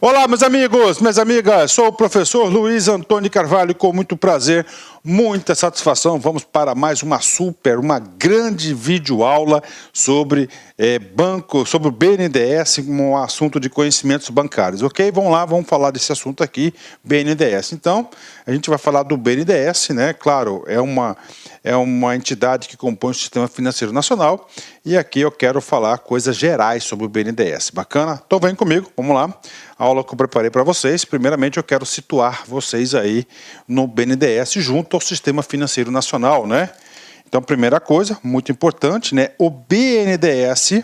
Olá, meus amigos, minhas amigas, sou o professor Luiz Antônio Carvalho, com muito prazer, muita satisfação, vamos para mais uma grande videoaula sobre sobre o BNDES, um assunto de conhecimentos bancários, ok? Vamos lá, vamos falar desse assunto aqui, BNDES. Então, a gente vai falar do BNDES, né? Claro, é uma entidade que compõe o Sistema Financeiro Nacional, e aqui eu quero falar coisas gerais sobre o BNDES. Bacana? Então vem comigo, vamos lá. A aula que eu preparei para vocês, primeiramente eu quero situar vocês aí no BNDES junto ao Sistema Financeiro Nacional, né? Então, primeira coisa, muito importante, né? O BNDES,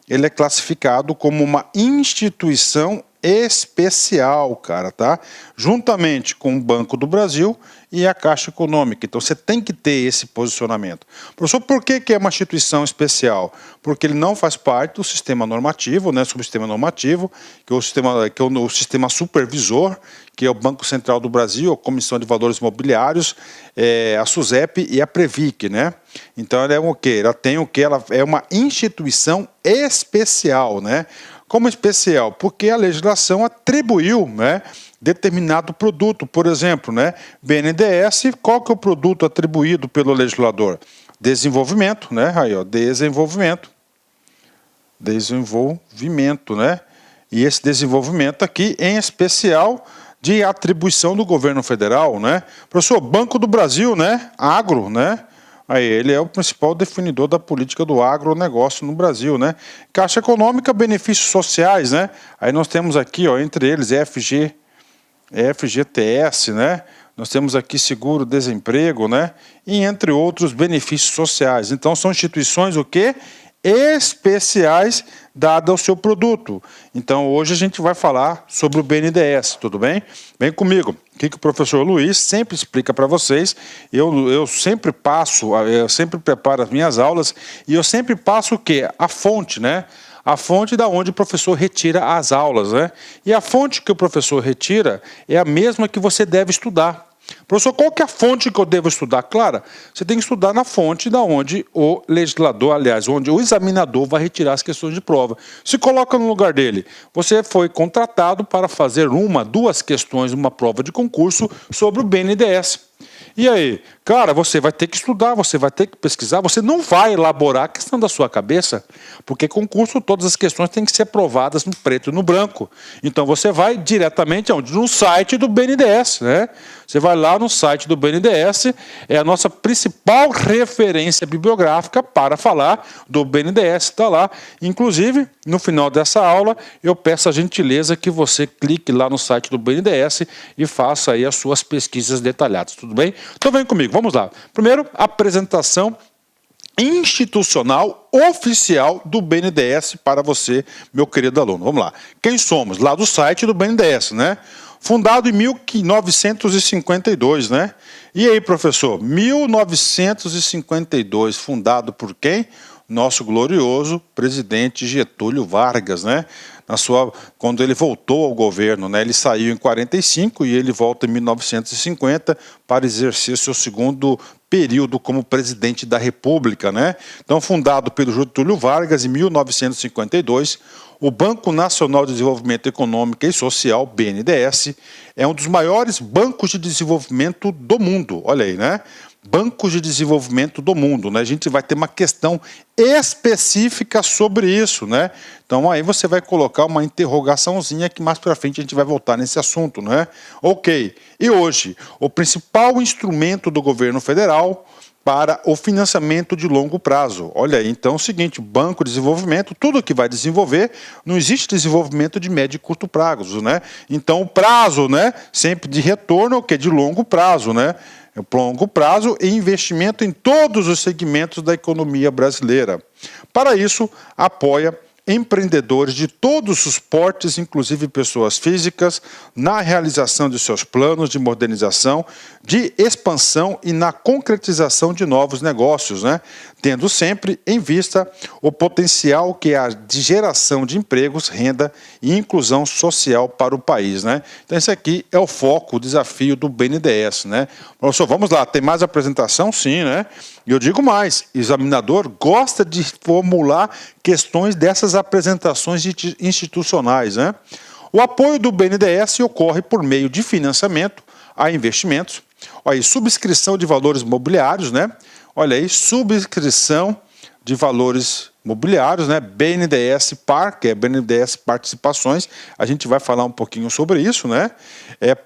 ele é classificado como uma instituição especial, cara, tá? Juntamente com o Banco do Brasil e a Caixa Econômica. Então, você tem que ter esse posicionamento. Professor, por que é uma instituição especial? Porque ele não faz parte do sistema normativo, né, subsistema normativo, que é o sistema supervisor, que é o Banco Central do Brasil, a Comissão de Valores Mobiliários, a SUSEP e a Previc, né? Então, ela é o quê? Ela é uma instituição especial, né? Como especial? Porque a legislação atribuiu, né, determinado produto. Por exemplo, né, BNDES, qual que é o produto atribuído pelo legislador? Desenvolvimento, né? Aí, ó, desenvolvimento, né? E esse desenvolvimento aqui, em especial, de atribuição do governo federal, né? Professor, Banco do Brasil, né? Agro, né? Aí, ele é o principal definidor da política do agronegócio no Brasil, né? Caixa Econômica, benefícios sociais, né? Aí nós temos aqui, ó, entre eles, FGTS, né? Nós temos aqui seguro-desemprego, né? E entre outros benefícios sociais. Então, são instituições o quê? Especiais dado ao seu produto. Então, hoje a gente vai falar sobre o BNDES, tudo bem? Vem comigo. O que o professor Luiz sempre explica para vocês, eu sempre preparo as minhas aulas e eu sempre passo o quê? A fonte, né? A fonte da onde o professor retira as aulas, né? E a fonte que o professor retira é a mesma que você deve estudar. Professor, qual que é a fonte que eu devo estudar? Claro, você tem que estudar na fonte da onde o legislador, aliás, onde o examinador vai retirar as questões de prova. Se coloca no lugar dele. Você foi contratado para fazer duas questões, uma prova de concurso sobre o BNDES. E aí, cara, você vai ter que estudar, você vai ter que pesquisar, você não vai elaborar a questão da sua cabeça, porque concurso, todas as questões têm que ser provadas no preto e no branco. Então você vai diretamente aonde? No site do BNDES, né? Você vai lá no site do BNDES, é a nossa principal referência bibliográfica para falar do BNDES, está lá. Inclusive, no final dessa aula, eu peço a gentileza que você clique lá no site do BNDES e faça aí as suas pesquisas detalhadas, tudo bem? Então vem comigo, vamos lá. Primeiro, apresentação institucional oficial do BNDES para você, meu querido aluno. Vamos lá. Quem somos? Lá do site do BNDES, né? Fundado em 1952, né? E aí, professor? 1952, fundado por quem? Nosso glorioso presidente Getúlio Vargas, né? Quando ele voltou ao governo, né? Ele saiu em 45 e ele volta em 1950 para exercer seu segundo período como presidente da República, né? Então, fundado pelo Getúlio Vargas em 1952, o Banco Nacional de Desenvolvimento Econômico e Social, BNDES, é um dos maiores bancos de desenvolvimento do mundo. Olha aí, né? Bancos de desenvolvimento do mundo, né? A gente vai ter uma questão específica sobre isso, né? Então aí você vai colocar uma interrogaçãozinha que mais para frente a gente vai voltar nesse assunto, né? Ok. E hoje, o principal instrumento do governo federal para o financiamento de longo prazo. Olha aí, então é o seguinte, Banco de Desenvolvimento, tudo que vai desenvolver, não existe desenvolvimento de médio e curto prazo, né? Então o prazo, né, sempre de retorno, que é de longo prazo, né? Longo prazo e investimento em todos os segmentos da economia brasileira. Para isso, apoia empreendedores de todos os portes, inclusive pessoas físicas, na realização de seus planos de modernização, de expansão e na concretização de novos negócios, né? Tendo sempre em vista o potencial que é de geração de empregos, renda e inclusão social para o país, né? Então esse aqui é o foco, o desafio do BNDES, né? Professor, vamos lá, tem mais apresentação? Sim, né? E eu digo mais, o examinador gosta de formular questões dessas apresentações institucionais, né? O apoio do BNDES ocorre por meio de financiamento a investimentos. Olha aí, subscrição de valores mobiliários, né? Olha aí, subscrição de valores mobiliários, né? BNDES Par, que é BNDES Participações, a gente vai falar um pouquinho sobre isso, né?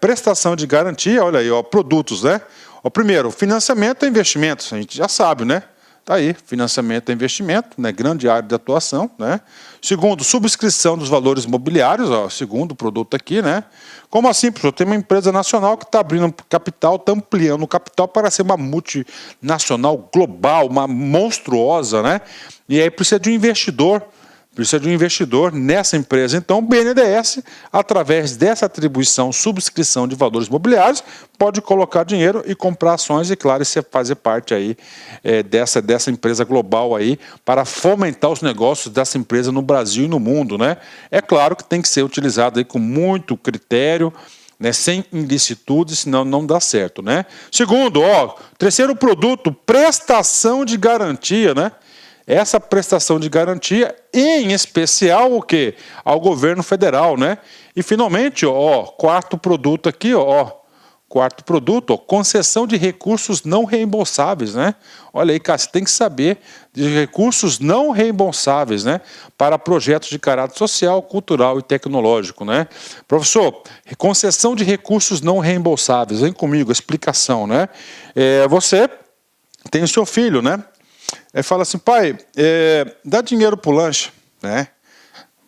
Prestação de garantia, olha aí, ó, produtos, né? Ó, primeiro, financiamento e investimentos, a gente já sabe, né? Tá aí, financiamento e investimento, né? Grande área de atuação, né? Segundo, subscrição dos valores mobiliários, ó, segundo produto aqui, né? Como assim, professor? Tem uma empresa nacional que está abrindo capital, está ampliando o capital para ser uma multinacional global, uma monstruosa, né? E aí precisa de um investidor nessa empresa. Então, o BNDES, através dessa atribuição, subscrição de valores mobiliários, pode colocar dinheiro e comprar ações e, claro, você fazer parte aí dessa empresa global aí para fomentar os negócios dessa empresa no Brasil e no mundo, né? É claro que tem que ser utilizado aí com muito critério, né, sem ilicitude, senão não dá certo, né? Segundo, ó, terceiro produto, prestação de garantia, né? Essa prestação de garantia, em especial o quê? Ao governo federal, né? E finalmente, ó, quarto produto aqui, ó, quarto produto, ó, concessão de recursos não reembolsáveis, né? Olha aí, cara, você tem que saber de recursos não reembolsáveis, né? Para projetos de caráter social, cultural e tecnológico, né? Professor, concessão de recursos não reembolsáveis, vem comigo, explicação, né? Você tem o seu filho, né? Aí fala assim, pai, dá dinheiro pro lanche, né?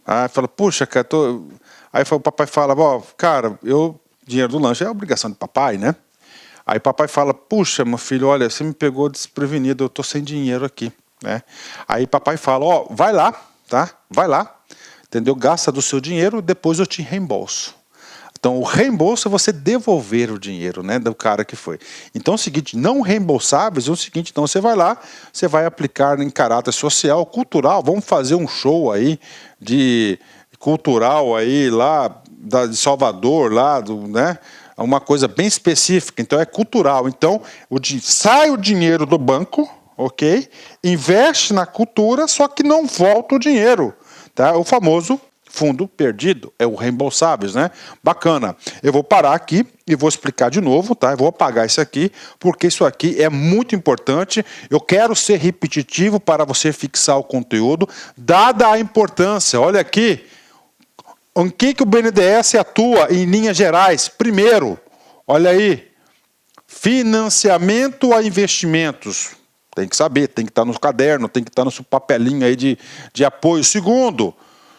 Aí fala, puxa, cara, Aí o papai fala, ó, cara, dinheiro do lanche é obrigação de papai, né? Aí papai fala, puxa, meu filho, olha, você me pegou desprevenido, eu tô sem dinheiro aqui, né? Aí papai fala, ó, vai lá, tá? Vai lá, entendeu? Gasta do seu dinheiro, depois eu te reembolso. Então, o reembolso é você devolver o dinheiro, né, do cara que foi. Então, é o seguinte, não reembolsáveis é o seguinte, então você vai lá, você vai aplicar em caráter social, cultural, vamos fazer um show aí de cultural aí lá de Salvador, lá né, uma coisa bem específica, então é cultural. Então, sai o dinheiro do banco, ok? Investe na cultura, só que não volta o dinheiro, tá? O famoso fundo perdido, é o reembolsáveis, né? Bacana. Eu vou parar aqui e vou explicar de novo, tá? Eu vou apagar isso aqui, porque isso aqui é muito importante. Eu quero ser repetitivo para você fixar o conteúdo, dada a importância. Olha aqui, em que o BNDES atua em linhas gerais? Primeiro, olha aí, financiamento a investimentos. Tem que saber, tem que estar no caderno, tem que estar no seu papelinho aí de apoio. Segundo,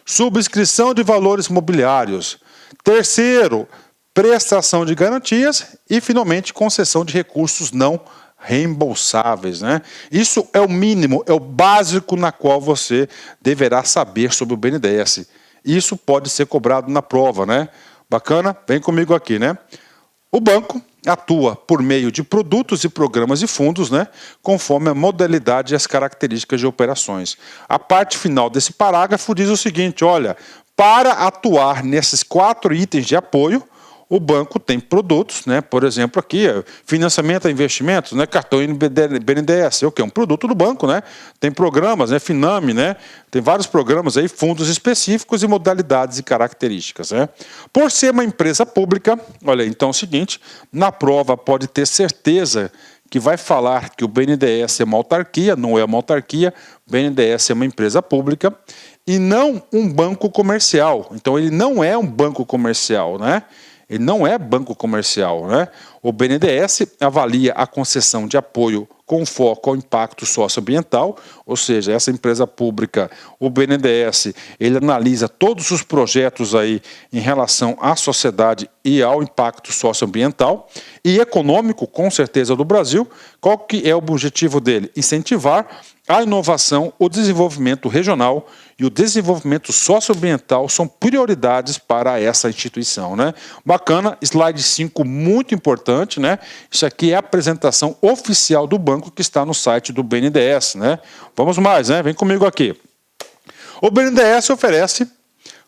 subscrição de valores mobiliários. Terceiro, prestação de garantias. E, finalmente, concessão de recursos não reembolsáveis, né? Isso é o mínimo, é o básico na qual você deverá saber sobre o BNDES. Isso pode ser cobrado na prova, né? Bacana? Vem comigo aqui, né? O banco atua por meio de produtos e programas e fundos, né, conforme a modalidade e as características de operações. A parte final desse parágrafo diz o seguinte, olha, para atuar nesses 4 itens de apoio, o banco tem produtos, né, por exemplo aqui, financiamento a investimentos, né, cartão BNDES, é o quê? Um produto do banco, né? Tem programas, né, Finame, né? Tem vários programas aí, fundos específicos e modalidades e características, né? Por ser uma empresa pública, olha, então é o seguinte, na prova pode ter certeza que vai falar que o BNDES é uma autarquia, não é uma autarquia, o BNDES é uma empresa pública e não um banco comercial. Então ele não é um banco comercial, né? Ele não é banco comercial, né? O BNDES avalia a concessão de apoio com foco ao impacto socioambiental, ou seja, essa empresa pública, o BNDES, ele analisa todos os projetos aí em relação à sociedade e ao impacto socioambiental e econômico, com certeza, do Brasil. Qual que é o objetivo dele? Incentivar a inovação, o desenvolvimento regional e o desenvolvimento socioambiental são prioridades para essa instituição, né? Bacana, slide 5, muito importante, né? Isso aqui é a apresentação oficial do banco que está no site do BNDES, né? Vamos mais, né? Vem comigo aqui. O BNDES oferece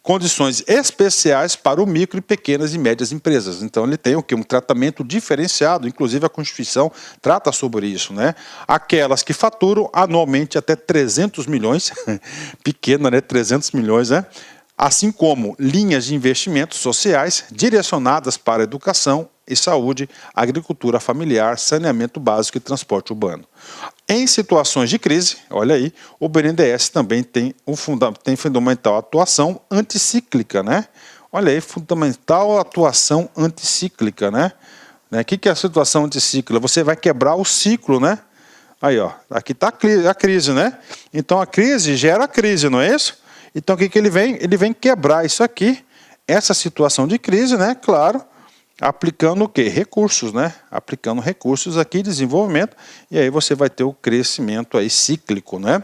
condições especiais para o micro e pequenas e médias empresas. Então ele tem o quê? Um tratamento diferenciado, inclusive a Constituição trata sobre isso, né? Aquelas que faturam anualmente até 300 milhões, pequena, né? 300 milhões, né? assim como linhas de investimentos sociais direcionadas para educação e saúde, agricultura familiar, saneamento básico e transporte urbano. Em situações de crise, olha aí, o BNDES também tem fundamental atuação anticíclica, né? Olha aí, fundamental atuação anticíclica, né? O que é a situação anticíclica? Você vai quebrar o ciclo, né? Aí, ó, aqui está a crise, né? Então a crise gera a crise, não é isso? Então o que ele vem? Ele vem quebrar isso aqui, essa situação de crise, né? Claro, aplicando o quê? Recursos, né? Aplicando recursos aqui, desenvolvimento, e aí você vai ter o crescimento aí cíclico, né?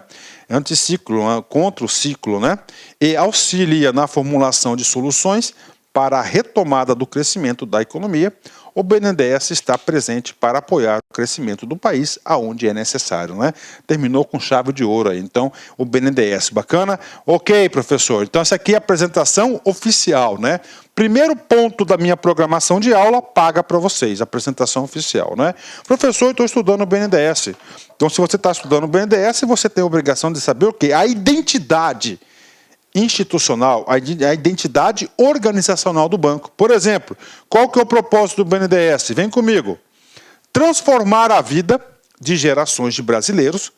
Anticiclo, contra o ciclo, né? E auxilia na formulação de soluções para a retomada do crescimento da economia. O BNDES está presente para apoiar o crescimento do país aonde é necessário, né? Terminou com chave de ouro aí. Então, o BNDES, bacana? Ok, professor. Então, essa aqui é a apresentação oficial, né? Primeiro ponto da minha programação de aula, paga para vocês, apresentação oficial, né? Professor, eu estou estudando o BNDES. Então, se você está estudando o BNDES, você tem a obrigação de saber o quê? A identidade institucional, a identidade organizacional do banco. Por exemplo, qual que é o propósito do BNDES? Vem comigo. Transformar a vida de gerações de brasileiros,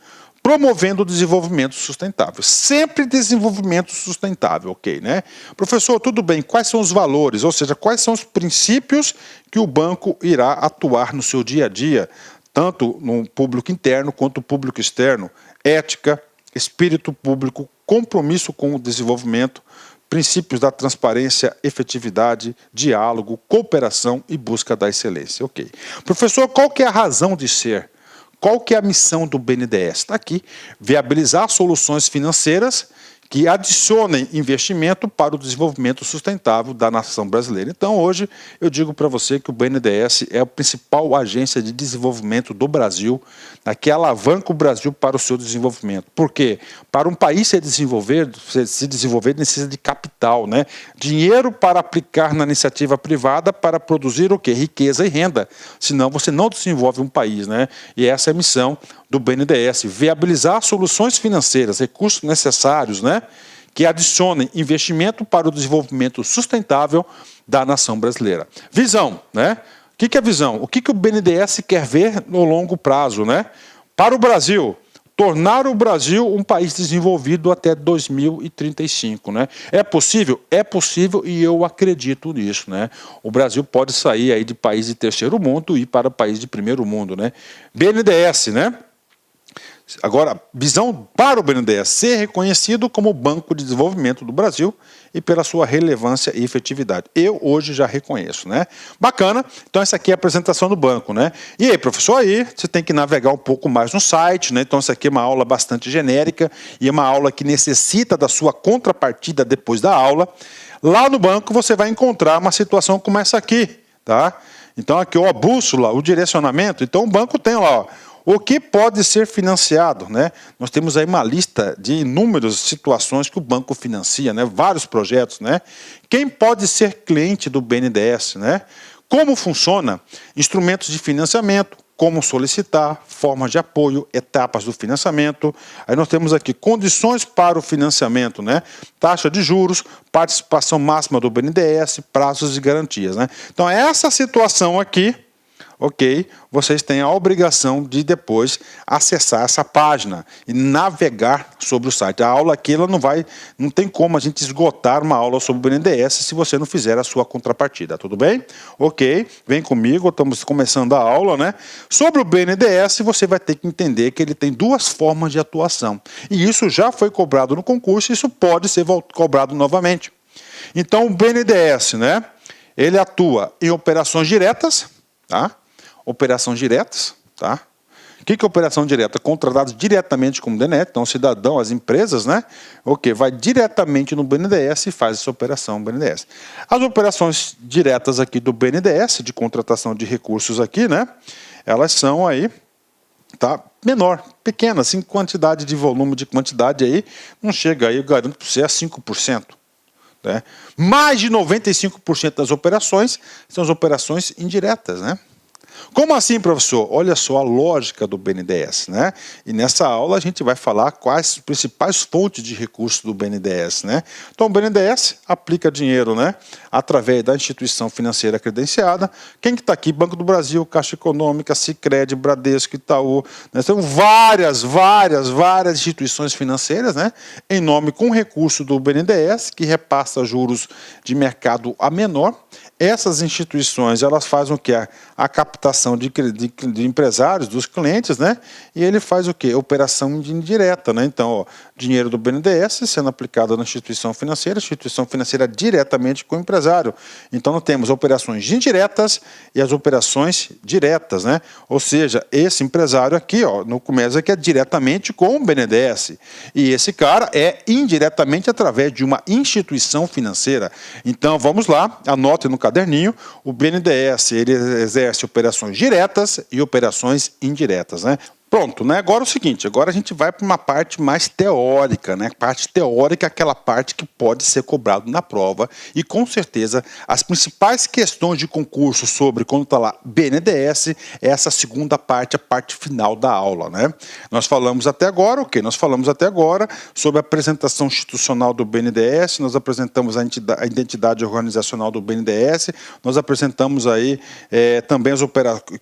promovendo o desenvolvimento sustentável. Sempre desenvolvimento sustentável, ok, né? Professor, tudo bem, quais são os valores, ou seja, quais são os princípios que o banco irá atuar no seu dia a dia, tanto no público interno quanto no público externo? Ética, espírito público, compromisso com o desenvolvimento, princípios da transparência, efetividade, diálogo, cooperação e busca da excelência. Ok. Professor, qual que é a razão de ser? Qual que é a missão do BNDES? Está aqui, viabilizar soluções financeiras que adicionem investimento para o desenvolvimento sustentável da nação brasileira. Então, hoje, eu digo para você que o BNDES é a principal agência de desenvolvimento do Brasil, que alavanca o Brasil para o seu desenvolvimento. Por quê? Para um país se desenvolver necessita de capital, né? Dinheiro para aplicar na iniciativa privada para produzir o quê? Riqueza e renda. Senão, você não desenvolve um país, né? E essa é a missão do BNDES, viabilizar soluções financeiras, recursos necessários, né, que adicionem investimento para o desenvolvimento sustentável da nação brasileira. Visão, né? O que é visão? O que o BNDES quer ver no longo prazo, né? Para o Brasil, tornar o Brasil um país desenvolvido até 2035, né? É possível? É possível e eu acredito nisso, né? O Brasil pode sair aí de país de terceiro mundo e ir para país de primeiro mundo, né? BNDES, né? Agora, visão para o BNDES ser reconhecido como Banco de Desenvolvimento do Brasil e pela sua relevância e efetividade. Eu hoje já reconheço, né? Bacana. Então essa aqui é a apresentação do banco, né? E aí, professor, aí você tem que navegar um pouco mais no site, né? Então essa aqui é uma aula bastante genérica e é uma aula que necessita da sua contrapartida depois da aula. Lá no banco você vai encontrar uma situação como essa aqui, tá? Então aqui, ó, a bússola, o direcionamento. Então o banco tem lá, ó, o que pode ser financiado, né? Nós temos aí uma lista de inúmeras situações que o banco financia, né? Vários projetos, né? Quem pode ser cliente do BNDES, né? Como funciona? Instrumentos de financiamento, como solicitar, formas de apoio, etapas do financiamento. Aí nós temos aqui condições para o financiamento, né? Taxa de juros, participação máxima do BNDES, prazos e garantias, né? Então essa situação aqui, ok, vocês têm a obrigação de depois acessar essa página e navegar sobre o site. A aula aqui, ela não tem como a gente esgotar uma aula sobre o BNDES se você não fizer a sua contrapartida, tudo bem? Ok, vem comigo, estamos começando a aula, né? Sobre o BNDES, você vai ter que entender que ele tem duas formas de atuação. E isso já foi cobrado no concurso e isso pode ser cobrado novamente. Então, o BNDES, né? Ele atua em operações diretas, tá? Operações diretas, tá? O que é operação direta? Contratados diretamente com o BNDES, então o cidadão, as empresas, né? Ok, vai diretamente no BNDES e faz essa operação no BNDES. As operações diretas aqui do BNDES, de contratação de recursos aqui, né? Elas são aí, tá? Menor, pequenas, em quantidade de volume, de quantidade aí, não chega aí, eu garanto para você, a 5%. Né? Mais de 95% das operações são as operações indiretas, né? Como assim, professor? Olha só a lógica do BNDES, né? E nessa aula a gente vai falar quais as principais fontes de recursos do BNDES, né? Então o BNDES aplica dinheiro, né, através da instituição financeira credenciada. Quem que está aqui? Banco do Brasil, Caixa Econômica, Sicredi, Bradesco, Itaú. Nós temos várias instituições financeiras, né, em nome com recurso do BNDES, que repassa juros de mercado a menor. Essas instituições, elas fazem o que? A captação de empresários, dos clientes, né? E ele faz o que? Operação indireta, né? Então, ó, dinheiro do BNDES sendo aplicado na instituição financeira diretamente com o empresário. Então, nós temos operações indiretas e as operações diretas, né? Ou seja, esse empresário aqui, ó, no começo aqui é diretamente com o BNDES. E esse cara é indiretamente através de uma instituição financeira. Então, vamos lá, anote no caderninho, o BNDES ele exerce operações diretas e operações indiretas, né? Pronto, né? Agora é o seguinte, agora a gente vai para uma parte mais teórica, né? Parte teórica é aquela parte que pode ser cobrado na prova e com certeza as principais questões de concurso sobre quando está lá BNDES é essa segunda parte, a parte final da aula, né? Nós falamos até agora, Nós falamos até agora sobre a apresentação institucional do BNDES, nós apresentamos a identidade organizacional do BNDES, nós apresentamos aí também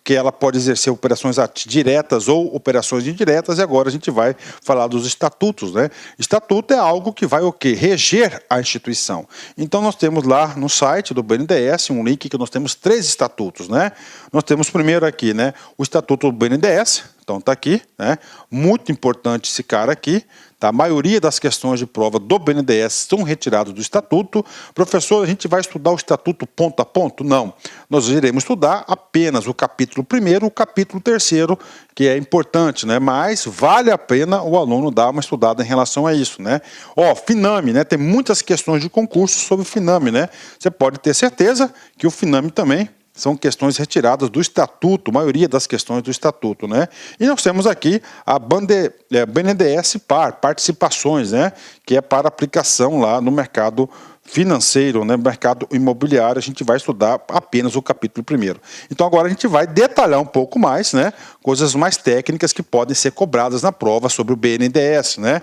que ela pode exercer operações diretas ou operações indiretas, e agora a gente vai falar dos estatutos, né? Estatuto é algo que vai o quê? Reger a instituição. Então nós temos lá no site do BNDES um link que nós temos 3 estatutos, né? Nós temos primeiro aqui, né, o estatuto do BNDES, então está aqui, né? Muito importante esse cara aqui. Tá? A maioria das questões de prova do BNDES são retiradas do estatuto. Professor, a gente vai estudar o estatuto ponto a ponto? Não. Nós iremos estudar apenas o capítulo 1º, o capítulo 3º, que é importante, né? Mas vale a pena o aluno dar uma estudada em relação a isso, né? Ó, FINAME, né? Tem muitas questões de concurso sobre o FINAME, né? Você pode ter certeza que o FINAME também são questões retiradas do estatuto, a maioria das questões do estatuto, né? E nós temos aqui a BNDES Par, participações, né? Que é para aplicação lá no mercado financeiro, né? Mercado imobiliário. A gente vai estudar apenas o capítulo 1º. Então agora a gente vai detalhar um pouco mais, né? Coisas mais técnicas que podem ser cobradas na prova sobre o BNDES, né?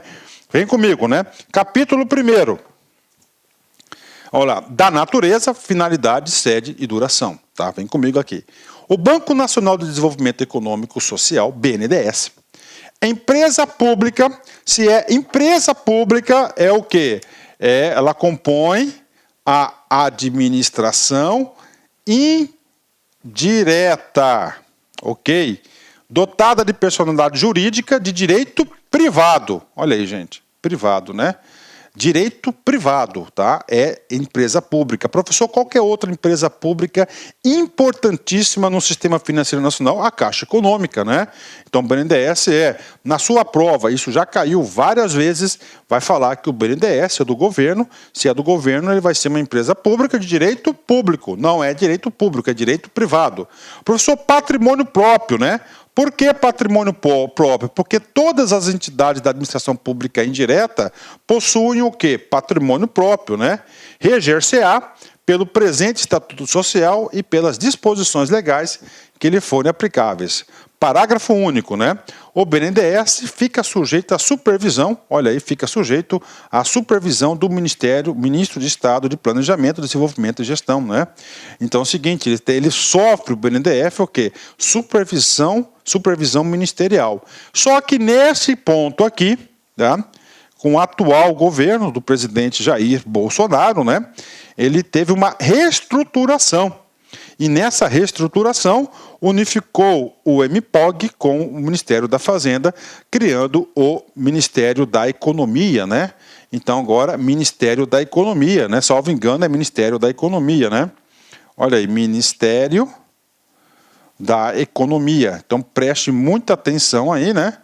Vem comigo, né? Capítulo 1º. Olha lá, da natureza, finalidade, sede e duração. Tá? Vem comigo aqui. O Banco Nacional de Desenvolvimento Econômico e Social, BNDES, é empresa pública. Se é empresa pública, é o quê? Ela compõe a administração indireta, ok? Dotada de personalidade jurídica de direito privado. Olha aí, gente, privado, né? Direito privado, tá? É empresa pública. Professor, qual que é outra empresa pública importantíssima no sistema financeiro nacional? A Caixa Econômica, né? Então, o BNDES na sua prova, isso já caiu várias vezes, vai falar que o BNDES é do governo. Se é do governo, ele vai ser uma empresa pública de direito público. Não é direito público, é direito privado. Professor, patrimônio próprio, né? Por que patrimônio próprio? Porque todas as entidades da administração pública indireta possuem o quê? Patrimônio próprio, né? Reger-se-á pelo presente Estatuto Social e pelas disposições legais que lhe forem aplicáveis. Parágrafo único, né? O BNDES fica sujeito à supervisão, olha aí, fica sujeito à supervisão do Ministro de Estado de Planejamento, Desenvolvimento e Gestão, né? Então é o seguinte, ele sofre o BNDES o quê? Supervisão ministerial. Só que nesse ponto aqui, tá? Com o atual governo do presidente Jair Bolsonaro, né? Ele teve uma reestruturação. E nessa reestruturação, unificou o MPOG com o Ministério da Fazenda, criando o Ministério da Economia, né? Então, agora, Ministério da Economia, né? Salvo engano, é Ministério da Economia, né? Olha aí, Ministério da Economia. Então, preste muita atenção aí, né?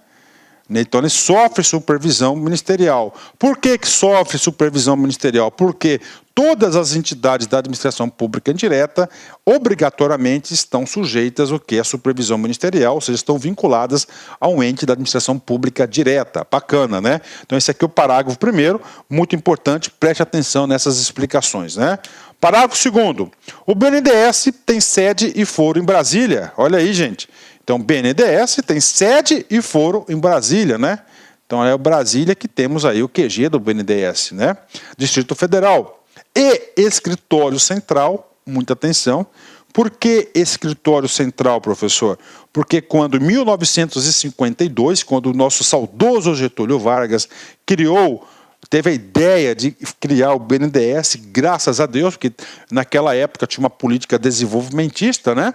Então, ele sofre supervisão ministerial. Por que sofre supervisão ministerial? Porque todas as entidades da administração pública indireta obrigatoriamente estão sujeitas ao que é supervisão ministerial, ou seja, estão vinculadas a um ente da administração pública direta. Bacana, né? Então, esse aqui é o parágrafo 1º, muito importante, preste atenção nessas explicações, né? Parágrafo 2º. O BNDES tem sede e foro em Brasília. Olha aí, gente. Então, BNDES tem sede e foro em Brasília, né? Então, é o Brasília que temos aí o QG do BNDES, né? Distrito Federal. E escritório central, muita atenção. Por que escritório central, professor? Porque quando, em 1952, quando o nosso saudoso Getúlio Vargas teve a ideia de criar o BNDES, graças a Deus, porque naquela época tinha uma política desenvolvimentista, né?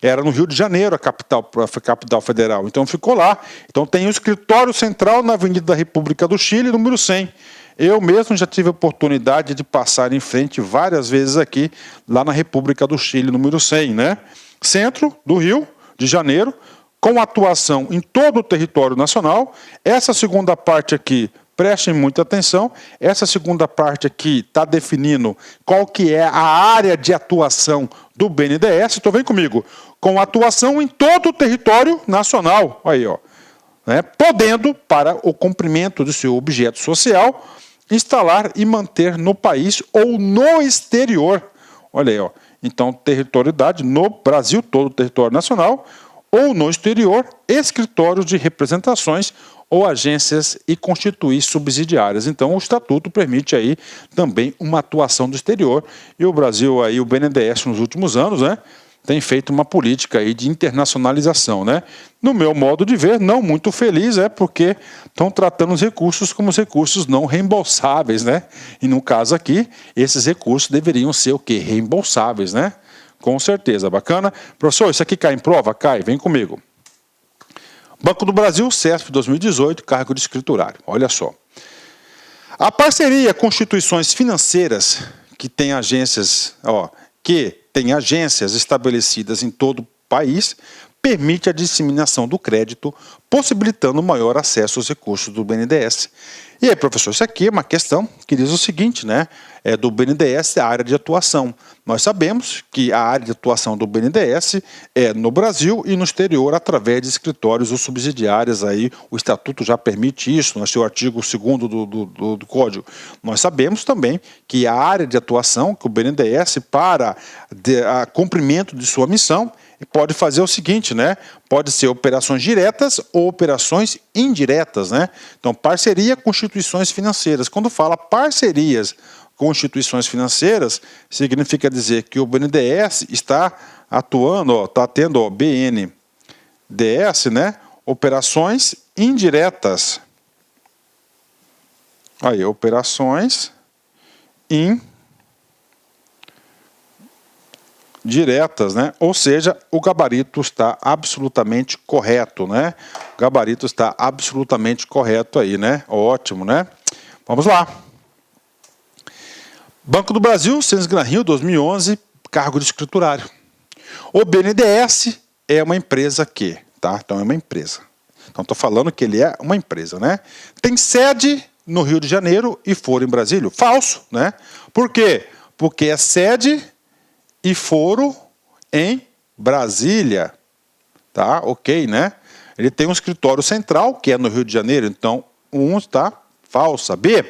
Era no Rio de Janeiro a capital federal, então ficou lá. Então tem o escritório central na Avenida da República do Chile, número 100. Eu mesmo já tive a oportunidade de passar em frente várias vezes aqui, lá na República do Chile, número 100, né? Centro do Rio de Janeiro, com atuação em todo o território nacional. Essa segunda parte aqui, prestem muita atenção, essa segunda parte aqui está definindo qual que é a área de atuação do BNDES. Então vem comigo, com atuação em todo o território nacional, aí ó, né? Podendo, para o cumprimento do seu objeto social, instalar e manter no país ou no exterior. Olha aí, ó. Então, territorialidade no Brasil, todo o território nacional, ou no exterior, escritórios de representações ou agências e constituir subsidiárias. Então, o Estatuto permite aí também uma atuação do exterior. E o Brasil, aí, o BNDES, nos últimos anos, né, tem feito uma política aí de internacionalização, né? No meu modo de ver, não muito feliz, porque estão tratando os recursos como os recursos não reembolsáveis, né? E no caso aqui, esses recursos deveriam ser o quê? Reembolsáveis, né? Com certeza, bacana. Professor, isso aqui cai em prova? Cai, vem comigo. Banco do Brasil, CESP 2018, cargo de escriturário. Olha só. A parceria com instituições financeiras que têm agências, estabelecidas em todo o país, permite a disseminação do crédito, possibilitando maior acesso aos recursos do BNDES. E aí, professor, isso aqui é uma questão que diz o seguinte, né? É do BNDES, a área de atuação. Nós sabemos que a área de atuação do BNDES é no Brasil e no exterior, através de escritórios ou subsidiárias. Aí, o Estatuto já permite isso, no seu artigo 2º do Código. Nós sabemos também que a área de atuação, que o BNDES, para cumprimento de sua missão, pode fazer o seguinte, né? Pode ser operações diretas ou operações indiretas, né? Então, parceria com instituições financeiras. Quando fala parcerias com instituições financeiras, significa dizer que o BNDES está atuando, está tendo BNDES, né? Operações indiretas. Aí, operações diretas, né? Ou seja, o gabarito está absolutamente correto, né? O gabarito está absolutamente correto aí, né? Ótimo, né? Vamos lá. Banco do Brasil, Census Gran Rio, 2011, cargo de escriturário. O BNDES é uma empresa que, tá? Então é uma empresa. Então estou falando que ele é uma empresa, né? Tem sede no Rio de Janeiro e foro em Brasília. Falso, né? Por quê? Porque é sede e foro em Brasília, tá? Ok, né? Ele tem um escritório central, que é no Rio de Janeiro, então, está falsa. B,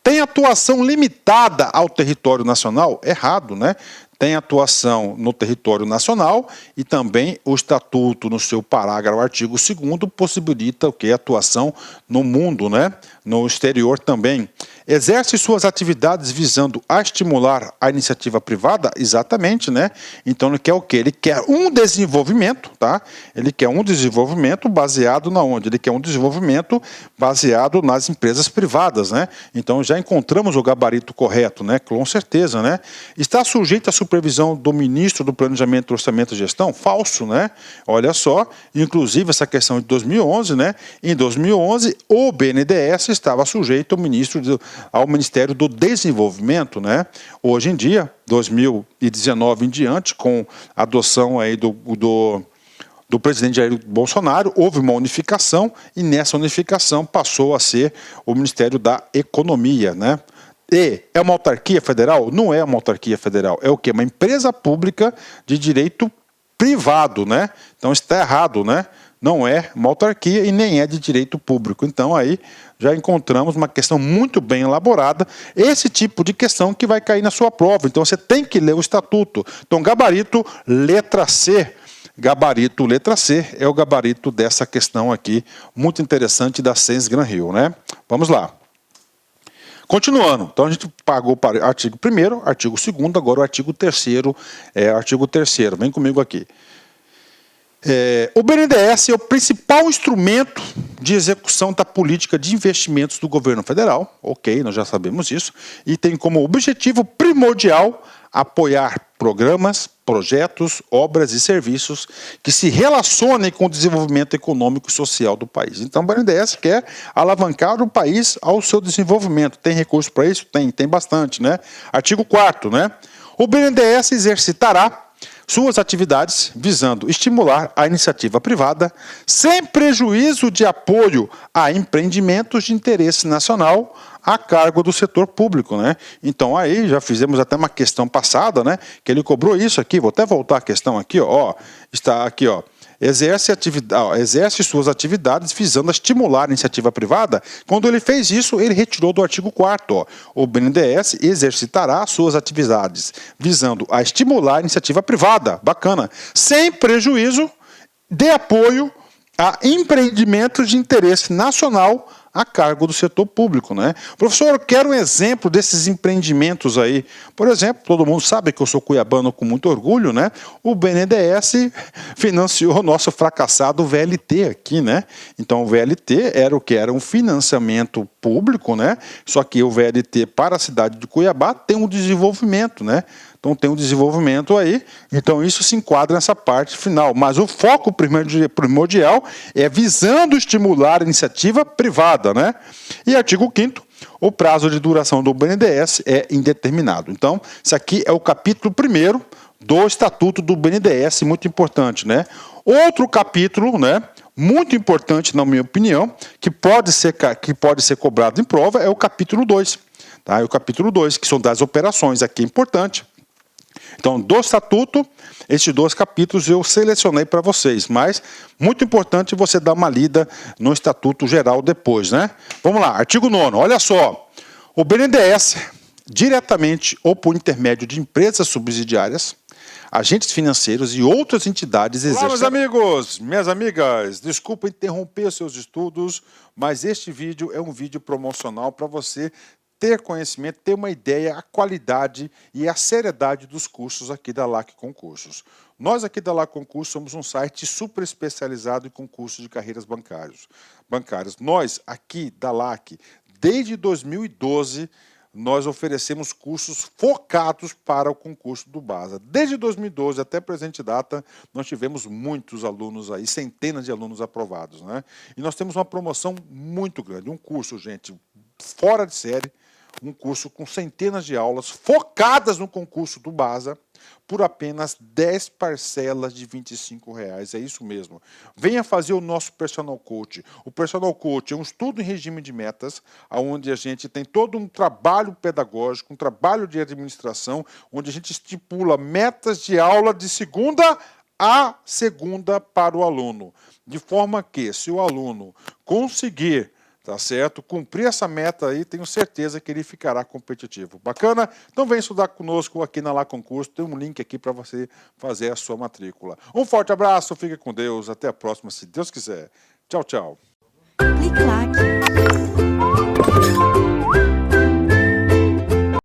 tem atuação limitada ao território nacional? Errado, né? Tem atuação no território nacional e também o Estatuto, no seu parágrafo, artigo 2º, possibilita o que? Atuação no mundo, né? No exterior também. Exerce suas atividades visando a estimular a iniciativa privada? Exatamente, né? Então ele quer o quê? Ele quer um desenvolvimento, tá? Ele quer um desenvolvimento baseado na onde? Ele quer um desenvolvimento baseado nas empresas privadas, né? Então já encontramos o gabarito correto, né? Com certeza, né? Está sujeito à supervisão do ministro do Planejamento, Orçamento e Gestão? Falso, né? Olha só, inclusive essa questão de 2011, né? Em 2011, o BNDES estava sujeito ao Ministério do Desenvolvimento, né? Hoje em dia, 2019 em diante, com a adoção aí do presidente Jair Bolsonaro, houve uma unificação e nessa unificação passou a ser o Ministério da Economia, né? E é uma autarquia federal? Não é uma autarquia federal. É o quê? Uma empresa pública de direito privado, né? Então está errado, né? Não é uma autarquia e nem é de direito público. Então aí já encontramos uma questão muito bem elaborada, esse tipo de questão que vai cair na sua prova. Então você tem que ler o estatuto. Então gabarito letra C. Gabarito letra C é o gabarito dessa questão aqui, muito interessante da Sens Gran Rio, né? Vamos lá. Continuando, então a gente pagou para o artigo 1º, artigo 2º, agora o artigo 3º, vem comigo aqui. O BNDES é o principal instrumento de execução da política de investimentos do governo federal, ok, nós já sabemos isso, e tem como objetivo primordial apoiar programas, projetos, obras e serviços que se relacionem com o desenvolvimento econômico e social do país. Então, o BNDES quer alavancar o país ao seu desenvolvimento. Tem recurso para isso? Tem bastante, né? Artigo 4º, né? O BNDES exercitará suas atividades visando estimular a iniciativa privada sem prejuízo de apoio a empreendimentos de interesse nacional a cargo do setor público, né? Então aí já fizemos até uma questão passada, né? Que ele cobrou isso aqui, vou até voltar a questão aqui, ó, está aqui, ó. Exerce suas atividades visando a estimular a iniciativa privada. Quando ele fez isso, ele retirou do artigo 4º. O BNDES exercitará suas atividades visando a estimular a iniciativa privada, bacana, sem prejuízo de apoio a empreendimentos de interesse nacional a cargo do setor público, né? Professor, eu quero um exemplo desses empreendimentos aí. Por exemplo, todo mundo sabe que eu sou cuiabano com muito orgulho, né? O BNDES financiou o nosso fracassado VLT aqui, né? Então o VLT era o que? Era um financiamento público, né? Só que o VLT para a cidade de Cuiabá tem um desenvolvimento, né? Então tem um desenvolvimento aí, então isso se enquadra nessa parte final. Mas o foco primordial é visando estimular a iniciativa privada, né? E artigo 5º, o prazo de duração do BNDES é indeterminado. Então, isso aqui é o capítulo 1º do Estatuto do BNDES, muito importante, né? Outro capítulo, né? Muito importante, na minha opinião, que pode ser cobrado em prova, é o capítulo 2. Tá? É o capítulo 2, que são das operações, aqui é importante. Então, do Estatuto, esses 2 capítulos eu selecionei para vocês, mas muito importante você dar uma lida no Estatuto Geral depois, né? Vamos lá, artigo 9º, olha só. O BNDES, diretamente ou por intermédio de empresas subsidiárias, agentes financeiros e outras entidades exercem... Olá, meus amigos, minhas amigas, desculpa interromper seus estudos, mas este vídeo é um vídeo promocional para você ter conhecimento, ter uma ideia, a qualidade e a seriedade dos cursos aqui da LAC Concursos. Nós aqui da LAC Concursos somos um site super especializado em concursos de carreiras bancárias. Nós aqui da LAC, desde 2012, nós oferecemos cursos focados para o concurso do BASA. Desde 2012 até a presente data, nós tivemos muitos alunos aí, centenas de alunos aprovados, né? E nós temos uma promoção muito grande, um curso, gente, fora de série, um curso com centenas de aulas focadas no concurso do BASA por apenas 10 parcelas de R$25. É isso mesmo. Venha fazer o nosso Personal Coach. O Personal Coach é um estudo em regime de metas, onde a gente tem todo um trabalho pedagógico, um trabalho de administração, onde a gente estipula metas de aula de segunda a segunda para o aluno. De forma que, se o aluno conseguir, tá certo? Cumprir essa meta aí, tenho certeza que ele ficará competitivo. Bacana? Então vem estudar conosco aqui na LAC Concurso, tem um link aqui para você fazer a sua matrícula. Um forte abraço, fique com Deus, até a próxima, se Deus quiser. Tchau, tchau. Clique lá.